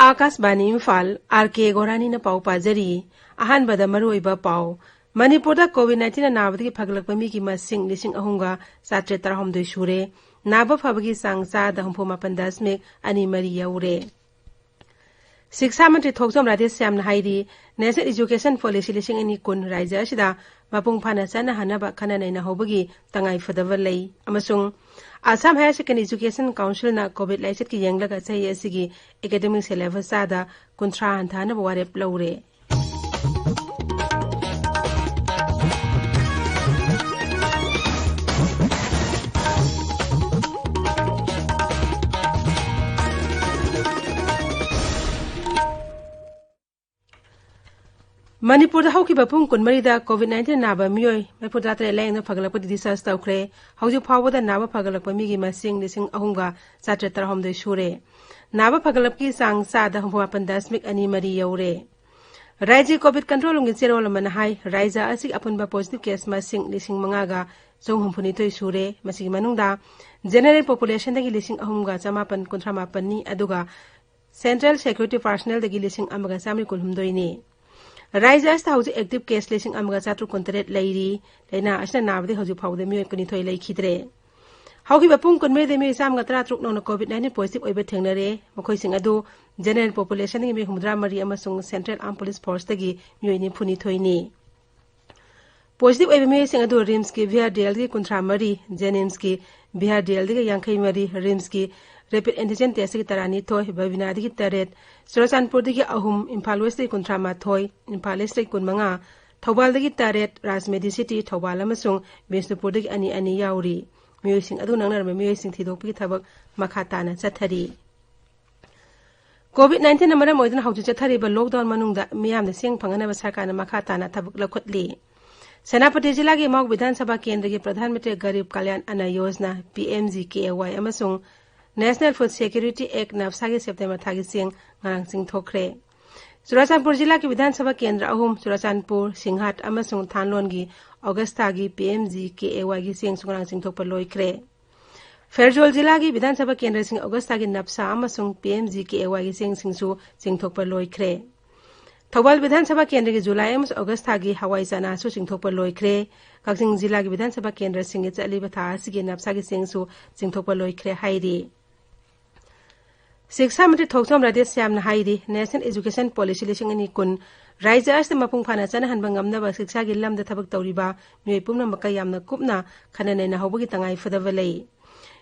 Akashvani Imphal R K गोरानी न पाउ पाजरी अहानबदा मरुइबा पाउ मणिपुरदा कोविड-19 नाबदगी फगलकपा मिगी मसिंग 3,713 सूरे नाबा फबगी सांगसाद 34.2 यौरे शिक्षा मंत्री थोकसोम राधेश श्यामना हाइरी नेशनल एजुकेशन पॉलिसी 2010 राज्य असिदा मपुंग फाना चना हनबा खननैना होबगी तंगाई फदबा लई अमसुंग Assam higher secondary education council ना कोविड लाइसेट की यंगलगा चही असिगी एकेडमिक सिलेबस सादा 30 हंथानबा वारेप लौरे मणिपुर हौकिबा पुंग 20 कोविड-19 नाबा मियोय 43 लाइन फगलकपा डिसास तौखरे हौजि फावदा नाबा फगलकपा मिगी मसिंग 3,713 सूरे नाबा फगलकपकी सांग सादा 4.2 यौरे राज्य कोविड कंट्रोल लुंगी चेरोल मन हाई राज्य असि अपुनबा पॉजिटिव केस मसिंग 5,992 सूरे मसिगी मनुंगदा जनरल पॉपुलेशन दगी 3,998 नि अदुगा सेंट्रल सिक्योरिटी पर्सनल दगी 1,919 नि राज्य अस्त हौजी एक्टिव केस 1,438 लैरी लैना असना नाबदे हौजी फाउदे मियोय कनिथोय लैखिद्रे हौगिबा पुंग 20 मियोय 133 नौना कोविड-19 पॉजिटिव ओइबे थेंगनरे मखोयसिंग अदु जनरल पॉपुलेशन दगी 173 अमसुंग सेंट्रल आर्म पुलिस फोर्स दगी मियोय 93 नि पॉजिटिव ओइबे मियोय सिंग अदु रिम्स की VRDL दगी 53 जेनिम्स की VRDL दगी 53 रिम्स की रैपिड एंटीजन टेस्ट की 32 बबिना दगी 3 सुरचानपुर दगी 3 इम्फाल वेस्ट दगी 38 इम्फाल ईस्ट दगी 15 थौबाल दगी 3 राजमेडी सिटी थौबाल अमसुंग बिष्णुपुर दगी 2 याउरी मियोयसिंग अदु नंगनरम मियोयसिंग थिदोकपी थबक मखा ताना चथरी कोविड-19 मरम ओइदन हौजि चथरीबा लॉकडाउन मनुंगदा मियामना सेंग फंगनबा सरकारना मखा ताना थबक लखुतली सेनापति जिला के मौक विधानसभा केंद्र के प्रधानमंत्री गरीब कल्याण अन्न योजना PMGKY अमसुंग नेशनल फूड सिक्योरिटी एक्ट नवसा के सेप्टेम्बर थागी सिंग ngarang सिंग थोखरे चुराचानपुर जिला के विधानसभा केंद्र अहुम चुराचानपुर सिंघाट अमसुंग थानलोन की अगस्ता की PMGKY की सिंग ngarang सिंग थोक पर लोइखरे फेरजोल जिला की विधानसभा केंद्र सिंग अगस्ता की नपसा अमसुंग PMGKY की सिंग थोक पर लोइखरे थौबाल विधानसभा केंद्र की जुलाई अमसुंग अगस्ता की हवाई चनासु सिंग पर लोइखरे कक्सिंग जिला की विधानसभा केंद्र सिंग चलीबा था सिगे नपसा की सिंग पर लोइखरे हाइरी शिक्षा मंत्री थोकसोम राधेश श्यामना हाइरी नेशनल एजुकेशन पॉलिसी 2010 राज्य अस्त मपुंग फाना चनहनबा ngamnaba शिक्षा की लमदा थबक तौरिबा मियोय पुमनमका यामना कुपना खननैना हौबगी तंगाई फदबा लई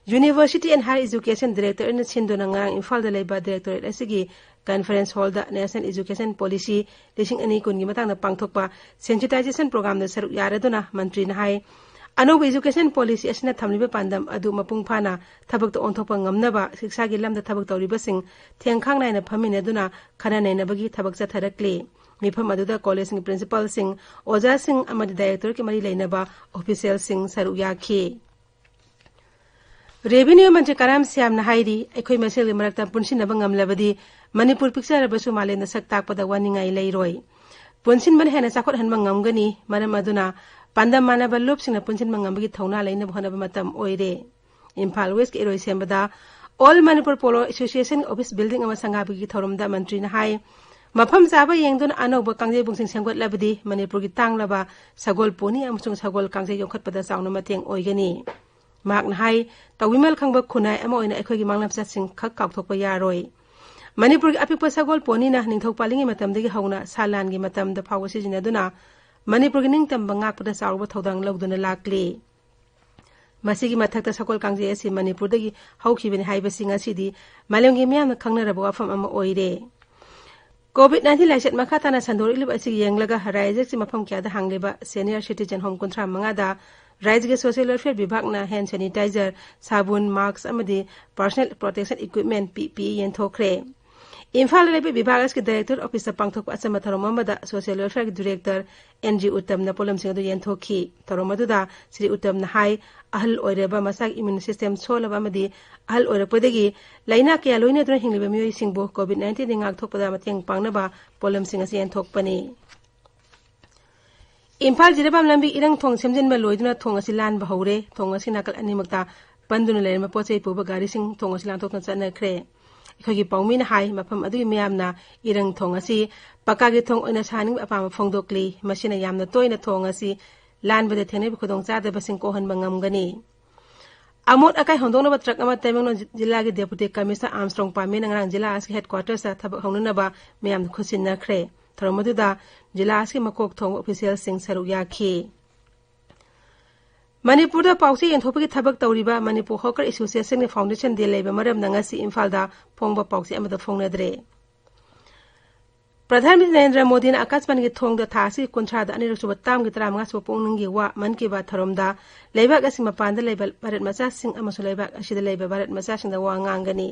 university and higher education director इन सिंदोना ngarang इम्फाल दा लेबा डायरेक्टरेट असिगी कॉन्फ्रेंस हॉल दा नेशनल एजुकेशन पॉलिसी 2010 की मतंगना पांगथोकपा सेंसिटाइजेशन प्रोग्राम दा सरुक यारदुना मंत्री ना हाई अनोब एजुकेशन पॉलिसी असना थमलिबा पांदम अदु मपुंग फाना थबक तो ओंथोपा ngamnaba शिक्षा की लमदा थबक तौरिबसिंग थेंखांग नायना फमिनेदुना खननैनाबगी थबक चथरकले मिफम अदुदा कॉलेज की प्रिंसिपल सिंह ओजा सिंह अमदी डायरेक्टर के मरी लेनबा ऑफिशियल सिंह सरुक याखी रेवेन्यू मंत्री कराम श्यामना हाइरी अखोय मसेल मरकता पुनसिनबा ngamlabadi मणिपुर पिक्चरबसु मालेना सक्ताकपदा वानिंगाई लैरोय पुनसिनबन हेना चाखोट हनबा ngamgani मरम अदुना पांदम मानबा लुपसिंगना पुनसिनबा ngambagi थौना लैना बहनबा मतम ओइरे इम्फाल वेस्ट के एरोय सेंबदा ऑल मणिपुर पोलो एसोसिएशन ऑफिस बिल्डिंग अमा संगाबगी थौरमदा मंत्री ना हाई मफम चाबा येंगदुन अनौब कांजे बुंसिंग सेंगोटलबदी मणिपुर की तांगलबा सगोल पोनी अमसुंग सगोल कांजे योखतपदा चावना मतेंग ओइगनी माकना हाई तविमल खंगबा खुनाय अमा ओइना अखोयगी मांगलामसासिंग खक काउथोकपा यारोय मणिपुर की अपिकपा सगोल पोनीना निंगथौपालिंगी मतमदगी हौना सालानगी मतमदा फाव सिजिनदुना मणिपुर की निंगतंबा ngakpada चावबा थौदांग लौदुना लाक्ले मसिगी मथक्ता सगोल कांजे असि मणिपुरदगी हौखिबनि हाइबसिंग असिदी मालेमगी मियामना खंगनरबा वाफम अमा ओइरे कोविड-19 लाइसेट मखा ताना संदोरिलिब असिगी येंगलगा राज्यसि मफम क्यादा हांगलेबा सीनियर सिटीजन होम 35 दा राज्य के सोशल वेलफेयर विभाग ना हैंड सैनिटाइजर साबुन मास्क अमदी पर्सनल प्रोटेक्शन इक्विपमेंट PPE येंथोखरे इम्फाल लेबे विभाग के डायरेक्टर ऑफिस पांगथोक असम थरोमदा सोशल वेलफेयर के डायरेक्टर NG उत्तम न पोलम सिंह येंथोखी थरोमदुदा श्री उत्तम न हाई अहल ओइरेबा मसा इम्यून सिस्टम सोलबा अमदी अहल ओइरपदगी लाइना के लोइना दुना हिंगलिबा मियोय सिंहबो कोविड-19 निंगाक थोकपदा मतेंग पांगनबा पोलम सिंह असि येंथोकपनी इम्फाल जिराबाम लंबी इरंग थोंग सेमजिनबा लोइदुना थोंग असि लानबा हौरे थोंग असि नाकल अनिमक्ता पंदुना लेरम पोचै पुबा गारी सिंह थोंग असि लांथोकना चनखरे ꯑꯩꯈꯣꯏꯒꯤ ꯄꯥꯎꯃꯤꯅ ꯍꯥꯏ ꯃꯐꯝ ꯑꯗꯨꯒꯤ ꯃꯤꯌꯥꯝꯅ ꯏꯔꯪ ꯊꯣꯡ ꯑꯁꯤ ꯄꯛꯀꯥꯒꯤ ꯊꯣꯡ ꯑꯣꯏꯅ ꯁꯥꯍꯟꯅꯤꯡꯕ ꯑꯄꯥꯝꯕ ꯐꯣꯡꯗꯣꯛꯂꯤ ꯃꯁꯤꯅ ꯌꯥꯝꯅ ꯇꯣꯏꯅ ꯊꯣꯡ ꯑꯁꯤ ꯂꯥꯟꯕꯗ ꯊꯦꯡꯅꯔꯤꯕ ꯈꯨꯗꯣꯡꯆꯥꯗꯕꯁꯤꯡ ꯀꯣꯛꯍꯟꯕ ꯉꯝꯒꯅꯤ ꯑꯃꯣꯠ ꯑꯀꯥꯏ ꯍꯣꯡꯗꯣꯛꯅꯕ ꯇ꯭ꯔꯛ ꯑꯃ ꯇꯃꯦꯡꯂꯣꯡ ꯖꯤꯜꯂꯥꯒꯤ ꯗꯦꯄꯨꯇꯤ ꯀꯃꯤꯁꯅꯔ ꯑꯥꯔꯝꯁꯇ꯭ꯔꯣꯡ ꯄꯥꯃꯦꯅ ꯉꯔꯥꯡ ꯖꯤꯜꯂꯥ ꯑꯁꯤꯒꯤ ꯍꯦꯗꯀ꯭ꯋꯥꯔꯇꯔꯁꯇ ꯊꯕꯛ ꯍꯧꯅꯅꯕ ꯃꯤꯌꯥꯝꯗ ꯈꯨꯠꯁꯤꯟꯅꯈ꯭ꯔꯦ ꯊꯧꯔꯝ ꯑꯗꯨꯗ ꯖꯤꯜꯂꯥ ꯑꯁꯤꯒꯤ ꯃꯀꯣꯛ ꯊꯣꯡꯕ ꯑꯣꯐꯤꯁꯤꯌꯦꯜꯁꯤꯡ ꯁꯔꯨꯛ ꯌꯥꯈꯤ ꯃꯅꯤꯄꯨꯔꯗ ꯄꯥꯎꯆꯦ ꯌꯦꯟꯊꯣꯛꯄꯒꯤ ꯊꯕꯛ ꯇꯧꯔꯤꯕ ꯃꯅꯤꯄꯨꯔ ꯍꯣꯀꯔ ꯑꯦꯁꯣꯁꯤꯌꯦꯁꯟꯒꯤ ꯐꯥꯎꯟꯗꯦꯁꯟ ꯗꯦ ꯂꯩꯕ ꯃꯔꯝꯅ ꯉꯁꯤ ꯏꯝꯐꯥꯜꯗ ꯐꯣꯡꯕ ꯄꯥꯎꯆꯦ ꯑꯃꯗ ꯐꯣꯡꯅꯗ꯭ꯔꯦ ꯄ꯭ꯔꯙꯥꯟ ꯃꯟꯇ꯭ꯔꯤ ꯅꯔꯦꯟꯗ꯭ꯔ ꯃꯣꯗꯤꯅ ꯑꯀꯥꯁꯕꯥꯅꯤꯒꯤ ꯊꯣꯡꯗ ꯊꯥ ꯑꯁꯤꯒꯤ ꯀꯨꯟꯊ꯭ꯔꯥꯗ ꯑꯅꯤꯔꯛ ꯁꯨꯕ ꯇꯥꯝꯒꯤ 15 ꯁꯨꯕ ꯄꯨꯛꯅꯤꯡꯒꯤ ꯋꯥ ꯃꯟ ꯀꯤ ꯕꯥꯠ ꯊꯧꯔꯝꯗ ꯂꯩꯕꯥꯛ ꯑꯁꯤ ꯃꯄꯥꯟꯗ ꯂꯩꯕ ꯚꯥꯔꯠ ꯃꯆꯥꯁꯤꯡ ꯑꯃꯁꯨꯡ ꯂꯩꯕꯥꯛ ꯑꯁꯤꯗ ꯂꯩꯕ ꯚꯥꯔꯠ ꯃꯆꯥꯁꯤꯡꯗ ꯋꯥ ꯉꯥꯡꯒꯅꯤ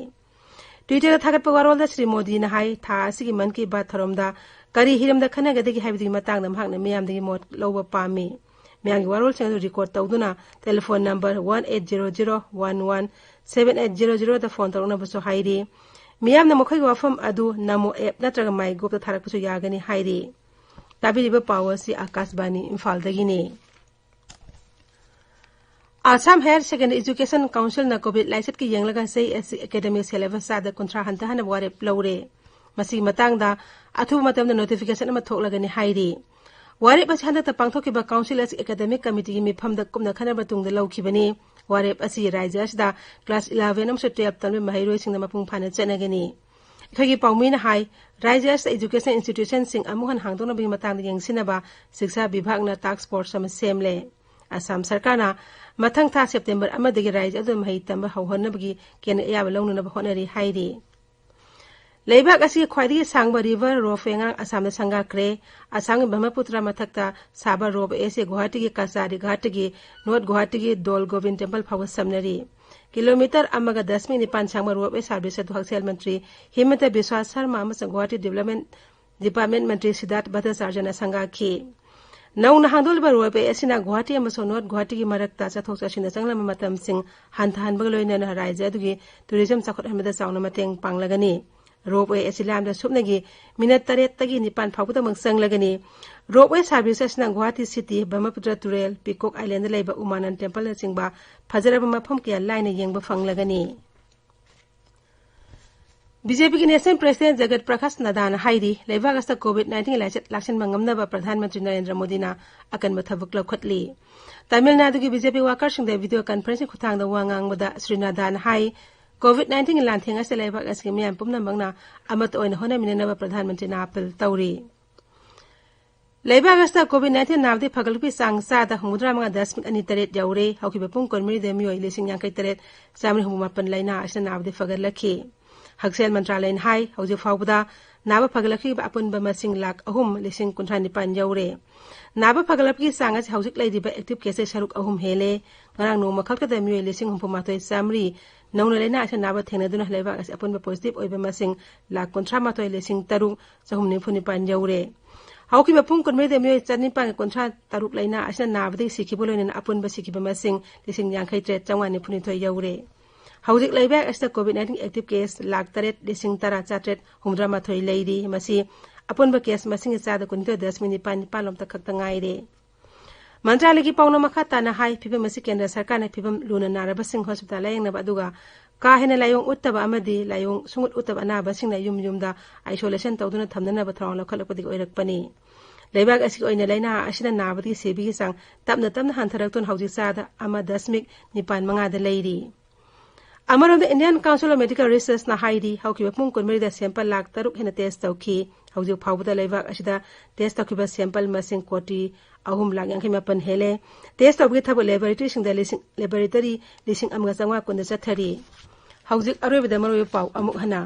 ꯇ꯭ꯋꯤꯇꯔꯗ ꯊꯥꯒꯠꯄ ꯋꯥꯔꯣꯜꯗ श्री मोदीꯅ ꯍꯥꯏ ꯊꯥ ꯑꯁꯤꯒꯤ ꯃꯟ ꯀꯤ ꯕꯥꯠ ꯊꯧꯔꯝꯗ ꯀꯔꯤ ꯍꯤꯔꯝꯗ ꯈꯟꯅꯒꯗꯒꯦ ꯍꯥꯏꯕꯗꯨꯒꯤ ꯃꯇꯥꯡꯗ ꯃꯍꯥꯛꯅ ꯃꯤꯌꯥꯝꯗꯒꯤ ꯃꯣꯠ ꯂꯧꯕ ꯄꯥꯝꯃꯤ ꯃꯤꯌꯥꯝꯒꯤ ꯋꯥꯔꯣꯜꯁꯤꯡ ꯑꯗꯨ ꯔꯦꯀꯣꯔꯗ ꯇꯧꯗꯨꯅ ꯇꯦꯂꯤꯐꯣꯟ ꯅꯝꯕꯔ 1800117800ꯗ ꯐꯣꯟ ꯇꯧꯔꯛꯅꯕꯁꯨ ꯍꯥꯏꯔꯤ ꯃꯤꯌꯥꯝꯅ ꯃꯈꯣꯏꯒꯤ ꯋꯥꯐꯝ ꯑꯗꯨ ꯅꯃꯣ ꯑꯦꯞ ꯅꯠꯇ꯭ꯔꯒ ꯃꯥꯏ ꯒ꯭ꯔꯨꯞꯇ ꯊꯥꯔꯛꯄꯁꯨ ꯌꯥꯒꯅꯤ ꯍꯥꯏꯔꯤ ꯇꯥꯕꯤꯔꯤꯕ ꯄꯥꯎ ꯑꯁꯤ ꯑꯀꯥꯁꯕꯥꯅꯤ ꯏꯝꯐꯥꯜꯗꯒꯤꯅꯤ Assam higher secondary education council न कोविड लाइसेट की येंगलगा सही एसी एकेडमिक सिलेबस सादा कुंथ्रा हंतहन वारेप लौरे मसी मतांगदा अथुब मतमदा नोटिफिकेशन अमा थोकलगनि हाइरी वारेप असी हंदता पांगथोकिबा काउंसिल एसी एकेडमिक कमिटी की मिफमदा कुमना खनर बतुंगदा लौखिबनि वारेप असी राज्य असदा क्लास 11 अमसु 12 तमबे महिरोय सिंगदा मपुंग फाना चनगनि अखोगी पाउमीना हाई राज्य असदा एजुकेशन इंस्टीट्यूशन सिंग अमुहन हांगदोनबि मतांगदा येंगसिनबा शिक्षा विभागना टास्क फोर्स अमा सेमले असम सरकारना मथंग था सेप्टेम्बर अमदगी राज्य अदु मही तंब हौहनबगी केन याब लौननब होनरी हाइरी लेबाक असि ख्वाइदगी सांगबा रिवर रोफेंगा असम संगाक्रे असम ब्रह्मपुत्र मथक्ता साबर रोब एसे गुवाहाटी की कासारी घाटगी नॉर्थ गुवाहाटी की दोल गोविंद टेम्पल फाव समनरी किलोमीटर अमगा 10 मिनट पान सांगबा रोब ए सर्विस अदु हक्सेल मंत्री हिमंत बिस्वा शर्मा अमसंग गुवाहाटी डेवलपमेंट डिपार्टमेंट मंत्री सिद्धार्थ भट्टाचार्यना संगाखी नौना हांदोलबा रोबे एसिना गुवाहाटी अमसो नॉर्थ गुवाहाटी की मरक्ता चथोक चसिन चंगलम मतमसिंग हंथहनबग लोइनना राज्य अदुगी टूरिज्म चखोटहमदा चावना मतेंग पांगलगनी रोबवे एसिलामदा सुपनगी मिनट 3 तगी 9 फावबदमक चंगलगनी रोबवे सर्विस एसिना गुवाहाटी सिटी ब्रह्मपुत्र तुरेल पिकोक आइलैंड लेबा उमानन टेम्पल चिंगबा फजरब मफम के लाइन येंगबा फंगलगनी बीजेपी की नेशनल प्रेसिडेंट जगत प्रकाश नड्डा हाइरी लेबाक असता कोविड-19 लाइसेट लाक्सन मंगमनबा प्रधानमंत्री नरेंद्र मोदीना अकन थबक लौखटली तमिलनाडु की बीजेपी वर्कर्स वीडियो कॉन्फ्रेंसिंग खुथांगदा वांगांगबदा श्री नड्डा हाई कोविड-19 लांथेंग असे लेबाक असके मियाम पुमनमंगना अमत ओइन होनमिननबा प्रधानमंत्री ना अपील तौरी लेबाक असता कोविड-19 नावदे फगलपि सांग सादा 9.8 यौरे हौकिबा पुंग कोनमरी देमियोय लिसिंग यांकै तरेत सामरि हुमापन लाइना असना नावदे फगलखी हक्सेल मंत्रालय हाई हौजे फावबदा नाबा फगलखिबा अपुनबा मसिंग लाख 3,19 यौरे नाबा फगलपि सांग असे हौजिक लैदिबा एक्टिव केसेस सरुक 3 हेले ngaraang noma khalkada miyoy 3,68 samri नौना लेना असे नाबा थेंगनदुना लेबाक असे अपुनबा पॉजिटिव ओइबा मसिंग लाख 13,3,9 यौरे हौकिबा पुंग कोनमरी मियोय 9,53 लेना असे नाबदि सिखिबो लोइना अपुनबा सिखिबा मसिंग 53,992 यौरे हौजिक लेबाक असे कोविड-19 एक्टिव केस लाख 3,10,400 लेरी मसी अपुनबा केस मसिंग चादा 19.9 लोमता खक्ता ngaire मंत्रालय की पाउना मखा ताना हाई फिबम मसी केंद्र सरकार ने फिबम लुना नारबा सिंह हॉस्पिटल लायंगनबा अदुगा का हेना लायोंग उत्तबा अमदि लायोंग सुंगुत उत्तबा अनाबा सिंगना युम युमदा आइसोलेशन तौदुना थमननबा थराव लखलपदि ओइरकपनी लेबाक असि ओइना लाइना असिना नाबदि सेबी सांग तपना तपना हंथरक्तुन हौजिक चादा 1.95 लेरी अमरोद Indian council of medical research ना हाइरी हौकिबा पुंग कोनमरीदा सैंपल लाख 3 हेना टेस्ट तौखी हौजिक फावबदा लेबाक असिदा टेस्ट तौखिबा सैंपल मसिंग कोटी 3,58,000 हेले टेस्ट तौबगी थब लेबोरेटरी सिंगदा लेबोरेटरी 1,500 चथरी हौजिक अरोइबदा मरोइ पाउ अमुक हना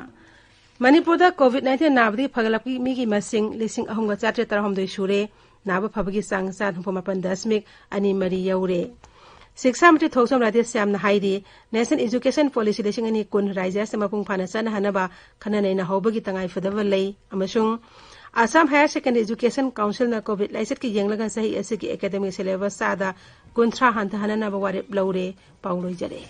मणिपुरदा कोविड-19 नाबदी फगलपी मीगी मसिंग 3,413 सुरे नाबा फबगी सांग 7.2 यौरे शिक्षा मंत्री थोसम राजेश श्यामना हाइरी नेशनल एजुकेशन पॉलिसी 2010 राज्य से मपुंग फाना चनहनबा खननैना हौबगी तंगाई फदबा लई अमसुंग Assam higher secondary education council ना कोविड लाइसेट की येंगलगा सही ऐसे की एकेडमिक सिलेबस सादा 9 हंतहननबा वारेप लौरे पाउलोइ जरे।